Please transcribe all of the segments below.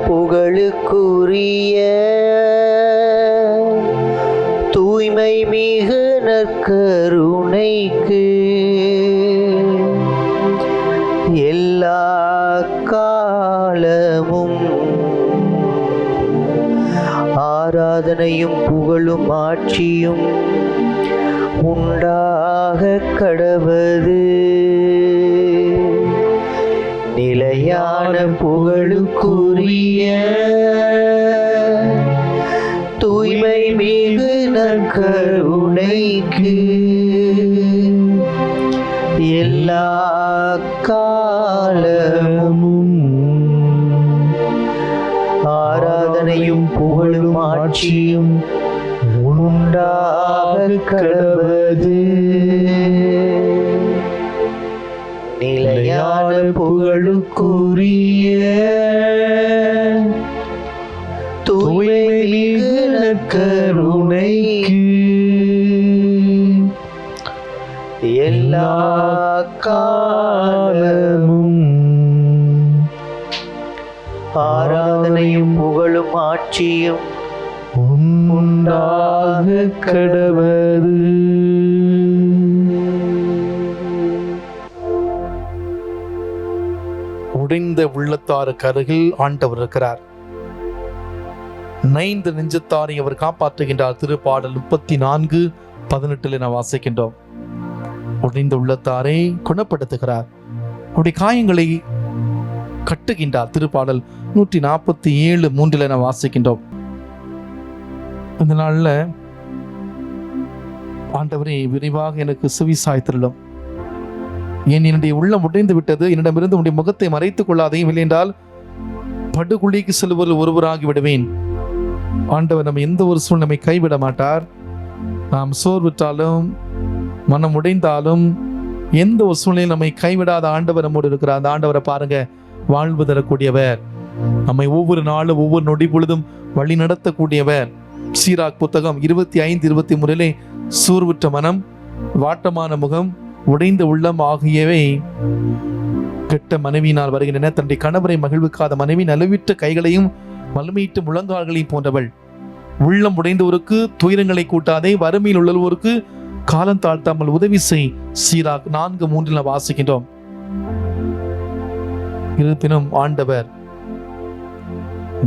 புகழுக்குரிய தூய்மை மிகு நற்கருணைக்கு எல்லா காலமும் ஆராதனையும் புகழும் ஆட்சியும் உண்டாக கடவது. நிலையான புகழுக்குரிய தூய்மை மிகு நற்கருணைக்கு எல்லா காலமும் ஆராதனையும் புகழும் ஆட்சியும் உண்டாக கடவது. நிலையான புகழுக்குரிய தூய்மை மிகு நற்கருணைக்கு எல்லா காலமும் ஆராதனையும் புகழும் ஆட்சியும் உண்டாக கடவது. உடைந்த உள்ளத்தாருக்கு அருகில் ஆண்டவர் இருக்கிறார். நைந்து நெஞ்சத்தாரை அவர் காப்பாற்றுகின்றார். திருப்பாடல் 34:18 நாம் வாசிக்கின்றோம். உடைந்த உள்ளத்தாரை குணப்படுத்துகிறார், அவருடைய காயங்களை கட்டுகின்றார். திருப்பாடல் 147:3 நாம் வாசிக்கின்றோம். இந்த நாள்ல ஆண்டவரே விரைவாக எனக்கு செவிசாய்த்திருளும், என்னுடைய உள்ளம் உடைந்து விட்டது, என்னிடமிருந்து உடைய முகத்தை மறைத்துக் கொள்ளாதையும், இல்லை என்றால் படுகுழிக்கு செல்வதில் ஒருவராகி விடுவேன். ஆண்டவர் நம்ம எந்த ஒரு சூழ்நிலை கைவிட மாட்டார். நாம் சோர்வுற்றாலும் மனம் உடைந்தாலும் எந்த ஒரு சூழ்நிலையும் நம்மை கைவிடாத ஆண்டவர் நம்மோடு இருக்கிறார். அந்த ஆண்டவரை பாருங்க, வாழ்வு தரக்கூடியவர், நம்மை ஒவ்வொரு நாளும் ஒவ்வொரு நொடி பொழுதும் வழி நடத்தக்கூடியவர். சீராக் புத்தகம் 25:23 சோர்வுற்ற மனம், வாட்டமான முகம், உடைந்த உள்ளம் ஆகியவை கெட்ட மனைவியினால் வருகின்றன. தன்னுடைய கணவரை மகிழ்விக்காத மனைவி நழுவிட்ட கைகளையும் வலிமையிட்டு முழங்கால்களையும் போன்றவள். உள்ளம் உடைந்தவருக்கு துயரங்களை கூட்டாதே, வறுமையில் உள்ளவருக்கு காலம் தாழ்த்தாமல் உதவி செய். சீராக் 4:3 வாசிக்கின்றோம். இருப்பினும் ஆண்டவர்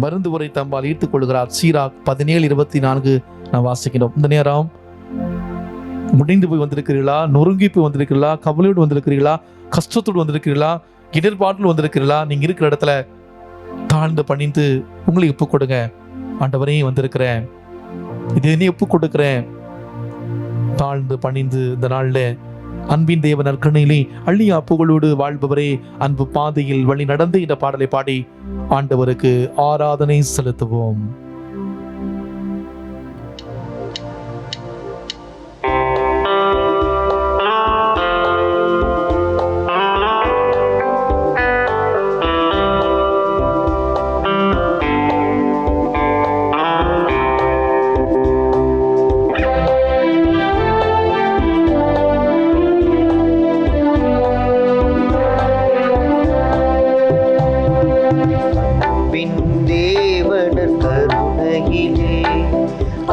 மருந்து உரை தம்பால் ஈர்த்துக் கொள்கிறார். சீராக் 17:24 நாம் வாசிக்கின்றோம். இந்த நேரம் முடிந்து போய் வந்திருக்கிறீர்களா, நொறுங்கி போய் வந்திருக்கிறீர்களா, கவலையோடு வந்திருக்கிறீர்களா, கஷ்டத்தோடு வந்திருக்கிறீர்களா, இடர்பாட்டில் வந்திருக்கிறீர்களா? நீங்க இருக்கிற இடத்துல தாழ்ந்து பணிந்து உங்களை ஒப்பு கொடுங்க. ஆண்டவரே வந்திருக்கிறேன், இது நீ ஒப்பு கொடுக்கிறேன். தாழ்ந்து பணிந்து இந்த நாள்ல அன்பின் தேவன் நற்கருணையிலே அள்ளியா புகழோடு வாழ்பவரே, அன்பு பாதையில் வழி நடந்து இந்த பாடலை பாடி ஆண்டவருக்கு ஆராதனை செலுத்துவோம்.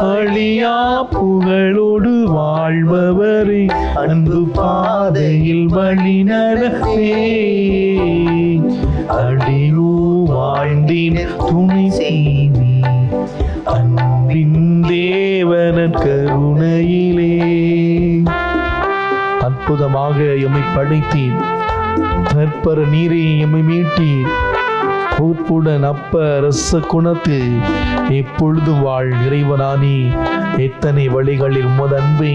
அழியா புகழோடு வாழ்பவரே, அன்பு பாதையில் வழி நடத்தே, அடியோ வாழ்ந்தின் துணை செய்தி, அன்பின் தேவன் கருணையிலே. அற்புதமாக எம்மை படைத்தீர், நற்பர நீரை எம்மை மீட்டீர். கூப்புடன் அப்ப ரச குணத்தில் எப்பொழுது வாழ் இறைவனானி, எத்தனை வழிகளில் உமதன்பை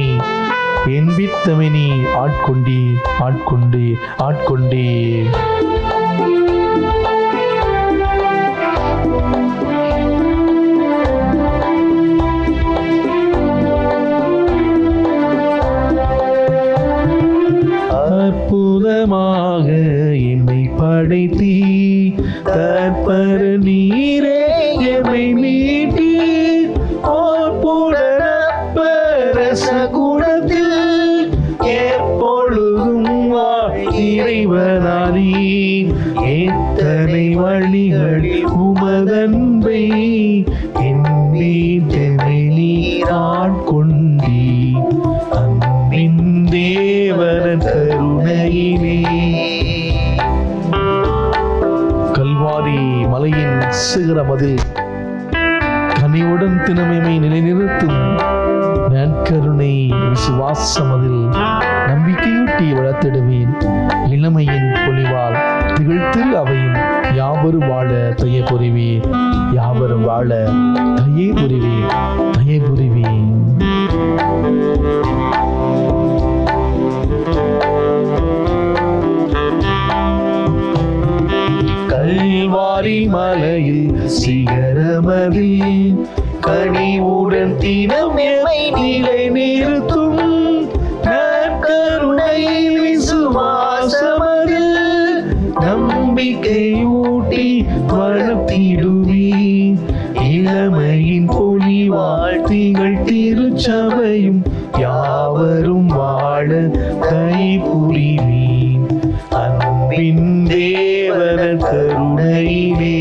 என்பித்தவனி ஆட்கொண்டே ஆட்கொண்டே ஆட்கொண்டே. அற்புதமாக எம்மை படைத்தீ, தற்பர நீரே எம்மை மீட்டி, ரச குணத்தில் எப்பொழுதும் இறைவனானி, எத்தனை வழிகளில் உமது பேசுகிற மதில், கனிவுடன் தினமைமை நிலைநிறுத்தும் நற்கருணை விசுவாச மதில், நம்பிக்கையூட்டி வளர்த்திடுவேன். இளமையின் பொலிவால் திகழ்த்தில் அவையும் யாவரும் வாழ தய புரிவேன். யாவரும் வாழ தயை புரிவேன், தயை புரிவேன். கல்வாரி மலையில் சிகரமதில் கனிவுடன் தினம் எமை நிலை நிறுத்தும் நற்கருணை விசுவாசமதில் நம்பிக்கையூட்டி வளர்த்திடுவேன். இளமையின் பொலிவால் திகழ் திருச்சபையும் யாவரும் வாழ கை புரிவேன். அன்பின் தேவன கருணையிலே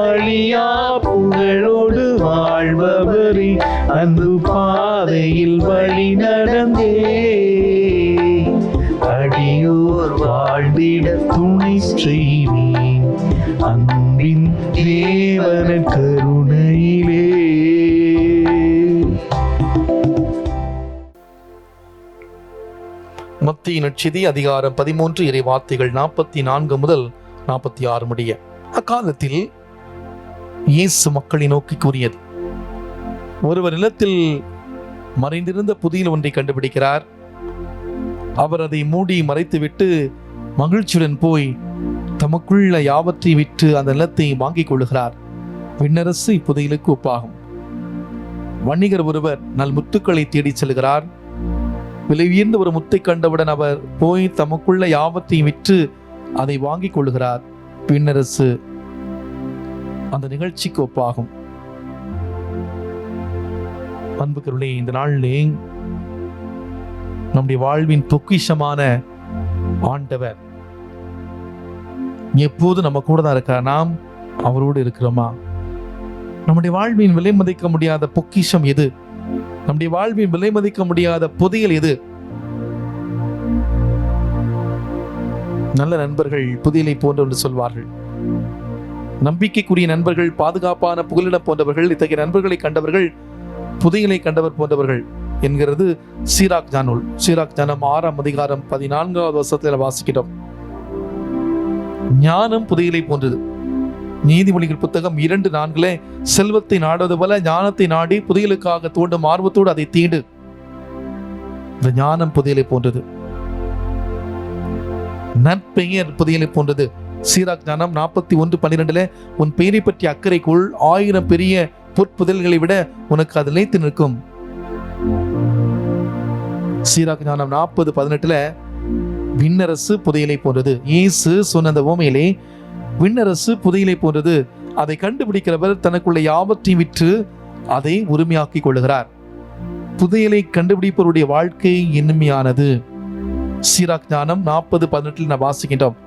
அழியா புகழோடு வாழ்பவரே, அந்த பாதையில் வழி நடந்தே அடியோர் வாழ்ந்திட துணை செய்வேன். அன்பின் தேவன கருணையிலே. மத்திய நற்செய்தி அதிகாரம் 13 இறை வார்த்தைகள் 44 முதல் 46 முடிய. அக்காலத்தில் இயேசு மக்களை நோக்கி கூறியது: ஒருவர் நிலத்தில் மறைந்திருந்த புதையல் ஒன்றை கண்டுபிடிக்கிறார். அவர் அதை மூடி மறைத்துவிட்டு மகிழ்ச்சியுடன் போய் தமக்குள்ள யாவற்றை விற்று அந்த நிலத்தை வாங்கிக் கொள்ளுகிறார். விண்ணரசு இப்புதையலுக்கு ஒப்பாகும். வணிகர் ஒருவர் நல் முத்துக்களை தேடிச் செல்கிறார். விலை உயர்ந்த ஒரு முத்தை கண்டவுடன் அவர் போய் தமக்குள்ள யாவற்றை விற்று அதை வாங்கிக் கொள்ளுகிறார். விண்ணரசு அந்த நிகழ்ச்சிக்கு ஒப்பாகும். அன்புக்குள்ளே, இந்த நாளிலே நம்முடைய வாழ்வின் பொக்கிஷமான ஆண்டவர் எப்போது நம்ம கூட தான் இருக்கார். நாம் அவரோடு இருக்கிறோமா? நம்முடைய வாழ்வின் விலை மதிக்க முடியாத பொக்கிஷம் எது? நம்முடைய வாழ்வின் விலை மதிக்க முடியாத புதையல் எது? நல்ல நண்பர்கள் புதையலை போன்ற என்று சொல்வார்கள். நம்பிக்கைக்குரிய நண்பர்கள் பாதுகாப்பான புகலிடம் போன்றவர்கள். இத்தகைய நண்பர்களை கண்டவர்கள் புதையலை கண்டவர் போன்றவர்கள் என்கிறது சீராக் ஜானூல். சீராக் ஜானம் 6ஆம் அதிகாரம் 14வது வசனத்தில் வாசிக்கிறோம். ஞானம் புதையலை போன்றது. நீதிமொழிகள் புத்தகம் 2:4 செல்வத்தை நாடுவது போல ஞானத்தை நாடி புதையலுக்காக தோண்டும் ஆர்வத்தோடு அதை தீண்டு. இந்த ஞானம் புதையலை போன்றது. நற்பெயர் புதையலை போன்றது. சீராக் ஞானம் 41:12 உன் பெயரை பற்றி அக்கறைக்குள் 1000 பெரிய பொற்புதல்களை விட உனக்கு அது நிலைத்து நிற்கும். சீராக் ஞானம் 40:18 விண்ணரசு புதையலை போன்றது. இயேசு சொன்ன அந்த உவமையிலே விண்ணரசு புதையலை போன்றது. அதை கண்டுபிடிக்கிறவர் தனக்குள்ள யாவற்றையும் விற்று அதை உரிமையாக்கிக் கொள்ளுகிறார். புதையலை கண்டுபிடிப்பவருடைய வாழ்க்கை இனிமையானது. சீராக் ஞானம் 40:18 நாம் வாசிக்கின்றோம்.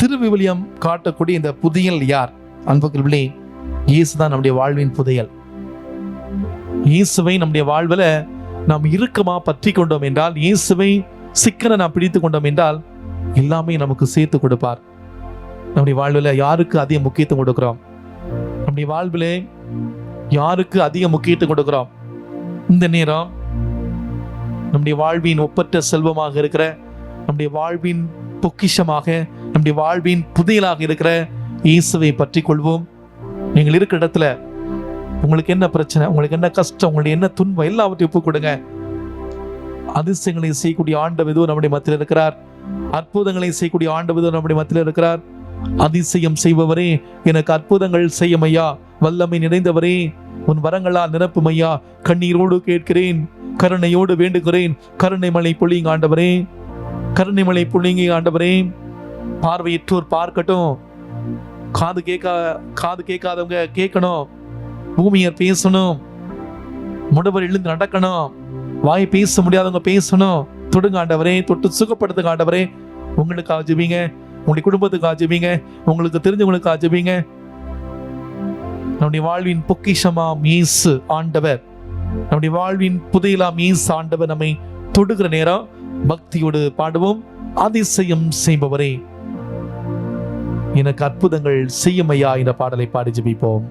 திருவிவிலியம் காட்டக்கூடிய இந்த புதையல் யார்? அன்புக்குள்ளே, இயேசுதான் நம்முடைய வாழ்வின் புதையல். இயேசுவை நம்முடைய வாழ்வில் நாம் இறுக்கமா பற்றி கொண்டோம் என்றால், இயேசுவை சிக்கன நாம் பிடித்து கொண்டோம் என்றால், எல்லாமே நமக்கு சேர்த்து கொடுப்பார். நம்முடைய வாழ்வில் யாருக்கு அதிக முக்கியத்துவம் கொடுக்கிறோம்? நம்முடைய வாழ்வில் யாருக்கு அதிக முக்கியத்துவம் கொடுக்கிறோம்? இந்த நேரம் நம்முடைய வாழ்வின் ஒப்பற்ற செல்வமாக இருக்கிற, நம்முடைய வாழ்வின் பொக்கிஷமாக, நம்முடைய வாழ்வின் புதையலாக இருக்கிற இயேசுவை பற்றி கொள்வோம். நீங்கள் இருக்கிற இடத்துல உங்களுக்கு என்ன பிரச்சனை, உங்களுக்கு என்ன கஷ்டம், உங்களுக்கு என்ன துன்பம், எல்லாவற்றையும் ஒப்புக் கொடுங்க. அதிசயங்களை செய்யக்கூடிய ஆண்டவர் இதோ நம்முடைய மத்தியில் இருக்கிறார். அற்புதங்களை செய்யக்கூடிய ஆண்டவர் இதோ நம்முடைய மத்தியில் இருக்கிறார். அதிசயம் செய்பவரே, எனக்கு அற்புதங்கள் செய்யும் ஐயா. வல்லமை நிறைந்தவரே, உன் வரங்களால் நிரப்பும் ஐயா. கண்ணீரோடு கேட்கிறேன், கருணையோடு வேண்டுகிறேன். கருணை மழை பொழியுங்க ஆண்டவரே, கருணை மழை பொழியுங்க ஆண்டவரே. பார்வையற்றோர் பார்க்கட்டும், காது கேட்காதவங்க கேட்கணும், பூமியர் பேசணும், முடவர் எழுந்து நடக்கணும், வாய் பேச முடியாதவங்க பேசணும். தொடுங்க ஆண்டவரே, தொட்டு சுகப்படுத்துங்க ஆண்டவரே. உங்களுக்கு ஆஜிபீங்க, உங்களுடைய குடும்பத்துக்கு ஆஜிபீங்க, உங்களுக்கு தெரிஞ்சவங்களுக்கு ஆஜிபீங்க. நம்முடைய வாழ்வின் பொக்கிஷமாம் இயேசு ஆண்டவர், நம்முடைய வாழ்வின் புதையலாம் இயேசு ஆண்டவர் நம்மை தொடுகிற நேரம் பக்தியோடு பாடுவோம். அதிசயம் செய்பவரே, எனக்கு அற்புதங்கள் செய்யும் ஐயா என்ற பாடலை பாடி ஜெபிப்போம்.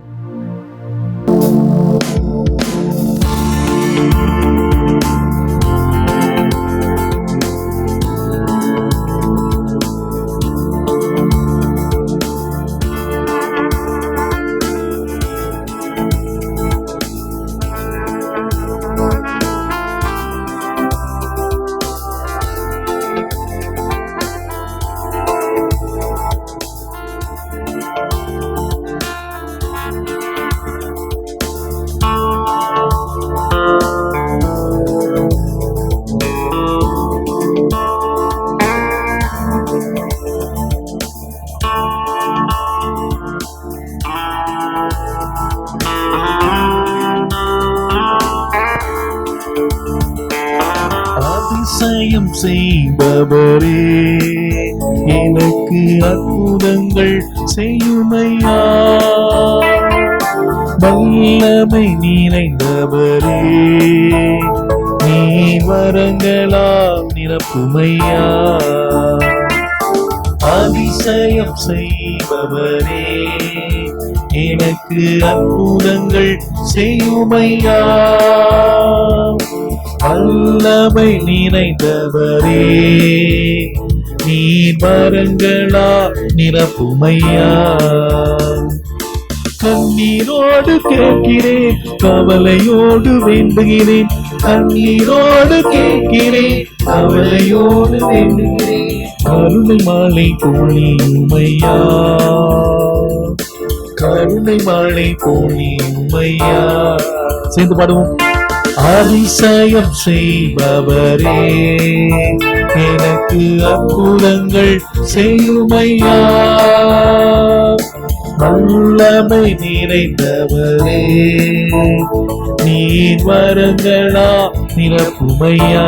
அதிசயம் செய்பவரே, எனக்கு அற்புதங்கள் செய்யுமையா. வல்லமை நிறைந்தவரே, நீ வரங்களால் நிரப்புமையா. அதிசயம் செய்பவரே, எனக்கு அற்புதங்கள் செய்யுமையா. வல்லமை நிறைந்தவரே, நீ வரங்களா நிரப்புமையா. கண்ணீரோடு கேட்கிறேன், கவலையோடு வேண்டுகிறேன். கண்ணீரோடு கேட்கிறேன், கவலையோடு வேண்டுகிறேன். கருணை மாலை பொழியுமையா, கருணை மாலை பொழியுமையா. சேர்ந்து பாடுவோம். அதிசயம் செய்பவரே, எனக்கு அற்புதங்கள் செய்யுமையா. வல்லமை நிறைந்தவரே, நீர் வரங்களா நிரப்புமையா.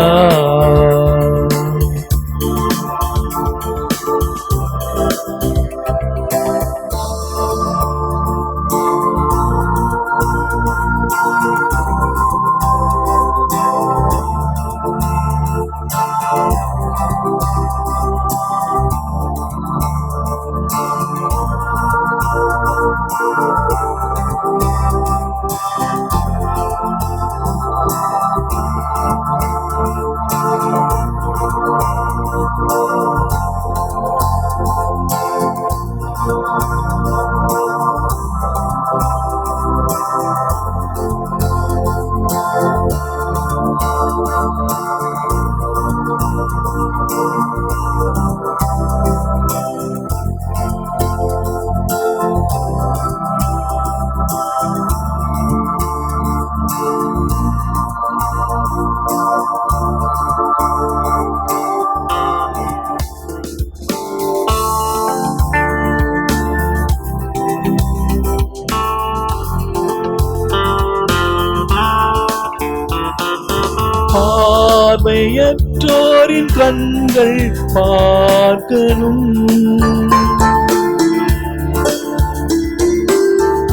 பார்வையற்றோரின் கண்கள் பார்க்கணும்,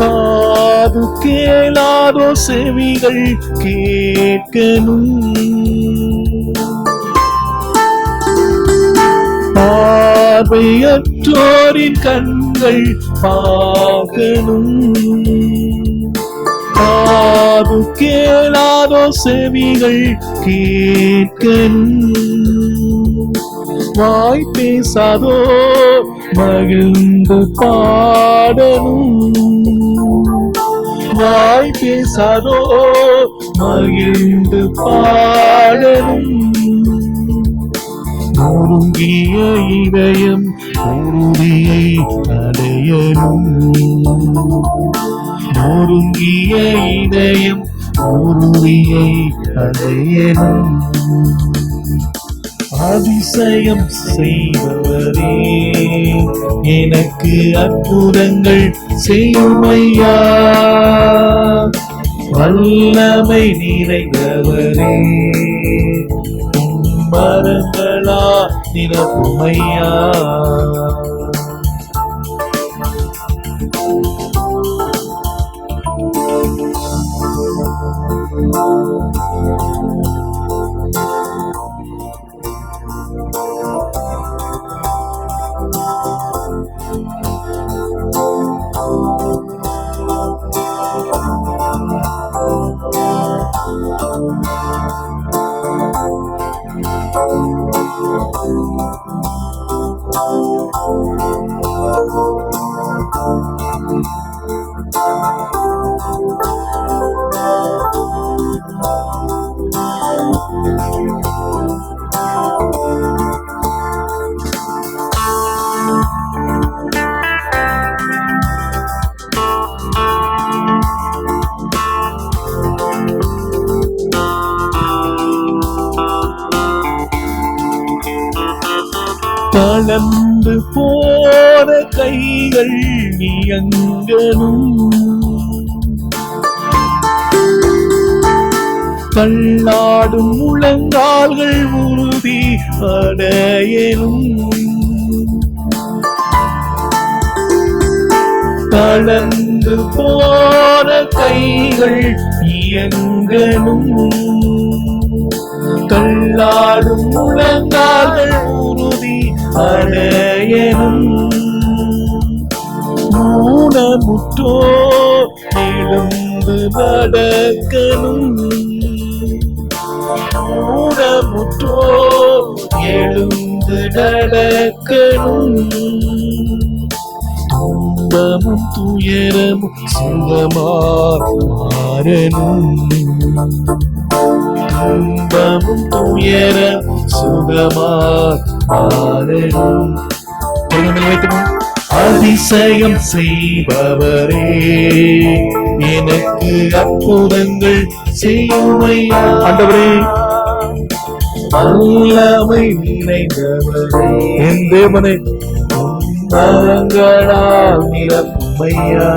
காது கேளாதோ செவிகள் கேட்கணும். பார்வையற்றோரின் கண்கள் பார்க்கணும், காது கேளாதோ செவிகள் கேட்கணும். வாய் பேசாதோ மகிழ்ந்து பாடணும், வாய் பேசாதோ மகிழ்ந்து பாடணும். நொறுங்கிய இதயம் உறுதியை அடையணும், நொறுங்கிய இதயம் உறுதியை அடையணும். அதிசயம் செய்பவரே, எனக்கு அற்புதங்கள் செய்யுமையா. வல்லமை நிறைந்தவரே, மரங்களா நிரப்புமையா. தளர்ந்து போன கைகள் இயங்கணும், தள்ளாடும் முழங்கால்கள் உறுதி அடையணும். தளர்ந்து போன கைகள் இயங்கணும், தள்ளாடும் முழங்கால்கள் உறுதி அடையணும். ஊனமுற்றோ எழுந்து நடக்கணும், ஊனமுற்றோ எழுந்து நடக்கணும். துன்பமும் துயரமும் சுகமாறணும், துன்பமும் துயரமும் சுகமாறணும். அதிசயம் செய்பவரே, எனக்கு அற்புதங்கள் செய்யுமையா. ஆண்டவரே, வல்லமை நிறைந்தவரே, என் தேவனே, மரங்களால் நிரப்புமையா.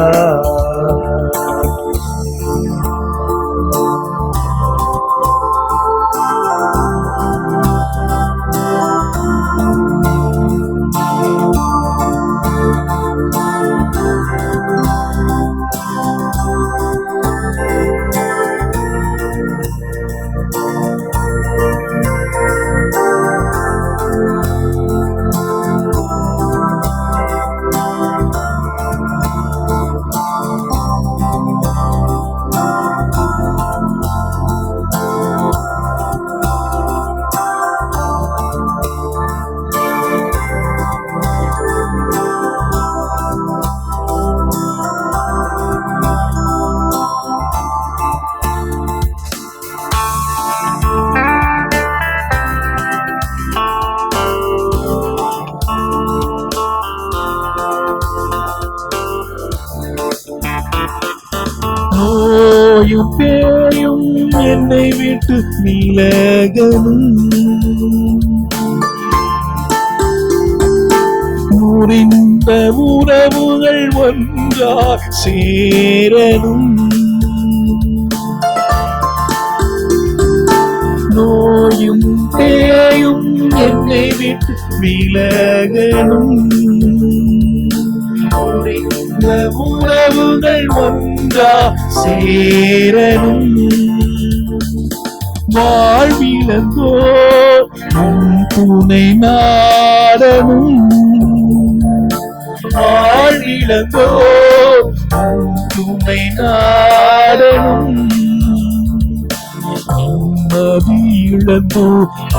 நோயும் பேயும் என்னை விட்டு விலகணும், முறிந்த உறவுகள் ஒன்றாய் சேரணும். நோயும் பேயும் என்னை விட்டு விலகணும், முறிந்த உறவுகள் ஒன்றா சேரணும். வாழ்விழந்தோ உன் துணை நாடனும், வாழ்விழந்தோ உன் துணை நாடனும். நிம்மதி இழந்தோ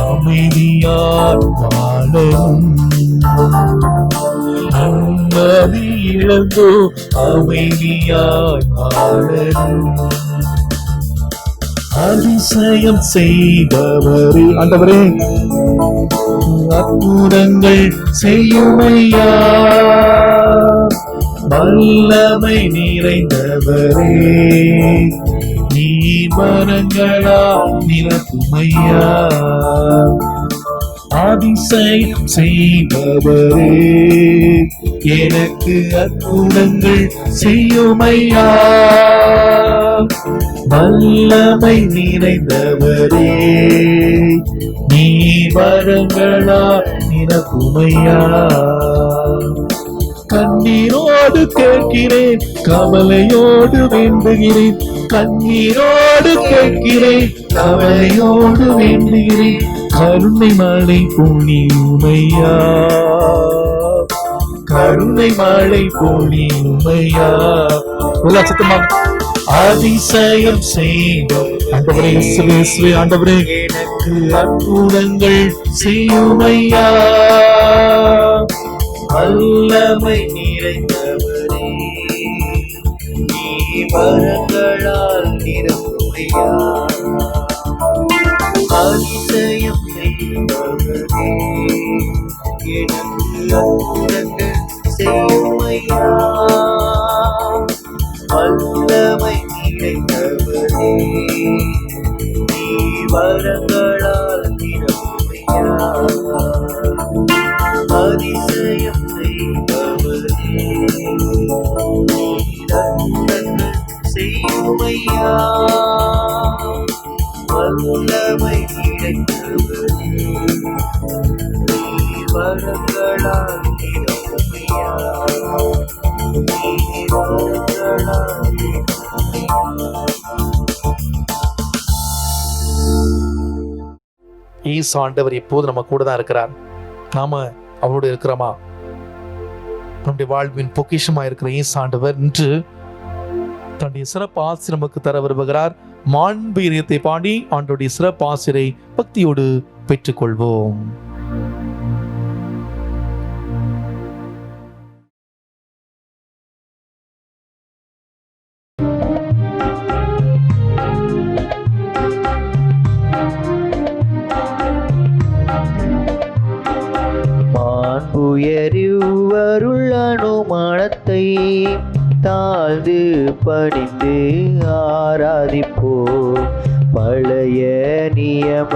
அமைதியார் வாழணும், நிம்மதி இழந்தோ அமைதியார் வாழணும். அதிசயம் செய்பவரே, ஆண்டவரே, அற்புதங்கள் செய்யுமையா. வல்லமை நிறைந்தவரே, நீ மரங்களால் நிரப்புமையா. அதிசயம் செய்பவரே, எனக்கு அற்புதங்கள் செய்யுமையா. வல்லமை நிறைந்தவரே, நீ வரங்களால் நிரப்புமையா. கண்ணீரோடு கேட்கிறேன், கவலையோடு வேண்டுகிறேன், கண்ணீரோடு கேட்கிறேன், கவலையோடு வேண்டுகிறேன். கருணை மழை பொழியுமையா, கருணை மழை பொழியுமையா. அதிசயம் செய்வோம் ஆண்டவரே, இயேசுவே ஆண்டவரே, எனக்கு அற்புதங்கள் செய்யுமையா. வல்லமை நிறைந்தவரே, நீ வரங்களால் நிரப்புமையா. வரங்களால் நிரப்புமையா அதிசயம் செய்பவரே அற்புதங்கள் செய்யுமையா வல்லமை நிறைந்தவரே வரங்களால் நிரப்புமையா வரங்களால் இயேசு ஆண்டவர் எப்போது நம்ம கூட தான் இருக்கிறார். நாம அவரோடு இருக்கிறோமா? நம்முடைய வாழ்வின் பொக்கிஷமா இருக்கிற இயேசு ஆண்டவர் இன்று தன்னுடைய சிறப்பு ஆசி நமக்கு தர விரும்புகிறார். மாண்பு இதயத்தை பாடி ஆண்டவருடைய சிறப்பு ஆசிரை பக்தியோடு பெற்றுக்கொள்வோம். உயர்வருள் அனுமானத்தை தாழ்ந்து பணிந்து ஆராதிப்போம். பழைய நியம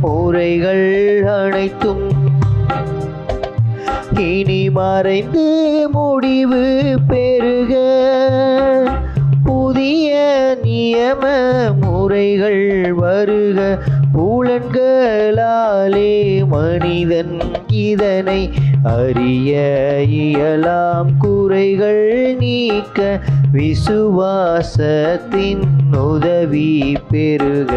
முறைகள் அனைத்தும் இனி மறைந்து முடிவு பெறுக. புதிய நியம முறைகள் வருக. புலன்களாலே மனிதன் இதனை அறிய இயலாம். குறைகள் நீக்க விசுவாசத்தின் உதவி பெறுக.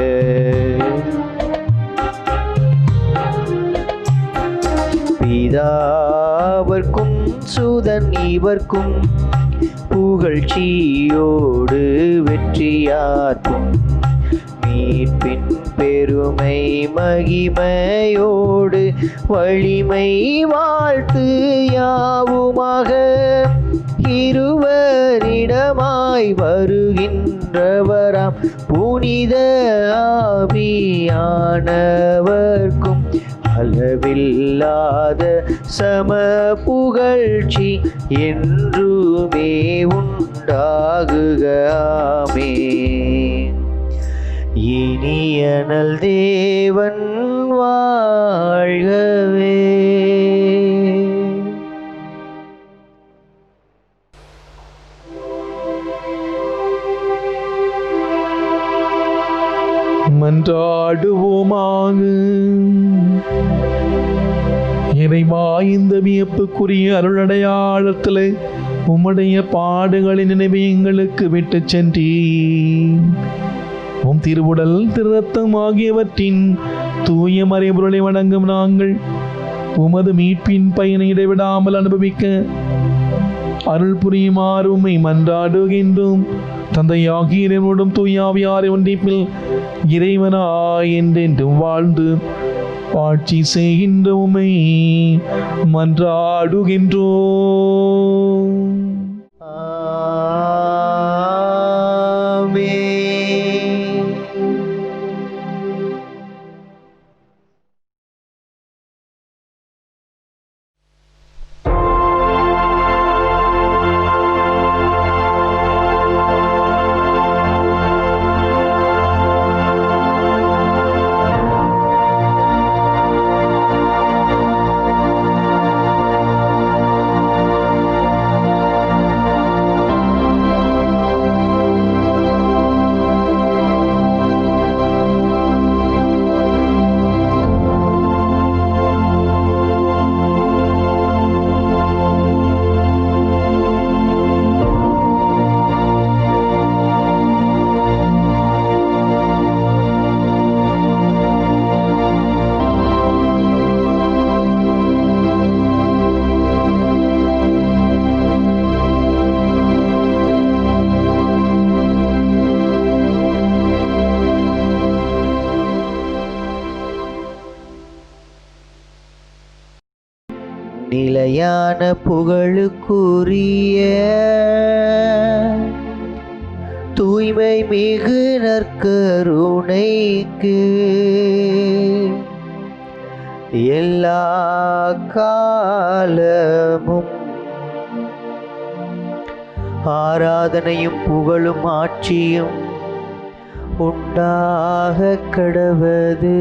பிதாவர்க்கும் சுதன் இவர்க்கும் புகழ்ச்சியோடு வெற்றியாற்றும். மீட்பின் பெருமை மகிமையோடு வலிமை வாழ்த்து யாவுமாக. இருவரிடமாய் வருகின்றவராம் புனித ஆவியானவர்க்கும் அளவில்லாத சம புகழ்ச்சி என்றுமே உண்டாகுக. ஆமென். இனியனல் தேவன் வாழ்கவே. மன்றாடுவோமாக. இறைவா, இந்த வியப்புக்குரிய அருளடையாளத்தில் உம்முடைய பாடுகளின் நினைவை எங்களுக்கு விட்டு சென்றீர். உம் திருவுடல் திருரத்தம் ஆகியவற்றின் தூய மறைபொருளை வணங்கும் நாங்கள் உமது மீட்பின் பயனை இடைவிடாமல் அனுபவிக்க அருள் புரியுமாறு உம்மை மன்றாடுகின்றோம். தந்தையாகிய இறைவனோடும் தூயாவியாரை ஒன்றிப்பில் இறைவனாய் என்றென்றும் வாழ்ந்து ஆட்சி செய்கின்ற உம்மை மன்றாடுகின்றோம். நிலையான புகழுக்குரிய தூய்மை மிகு நற்கருணைக்கு எல்லா காலமும் ஆராதனையும் புகழும் ஆட்சியும் உண்டாக கடவது.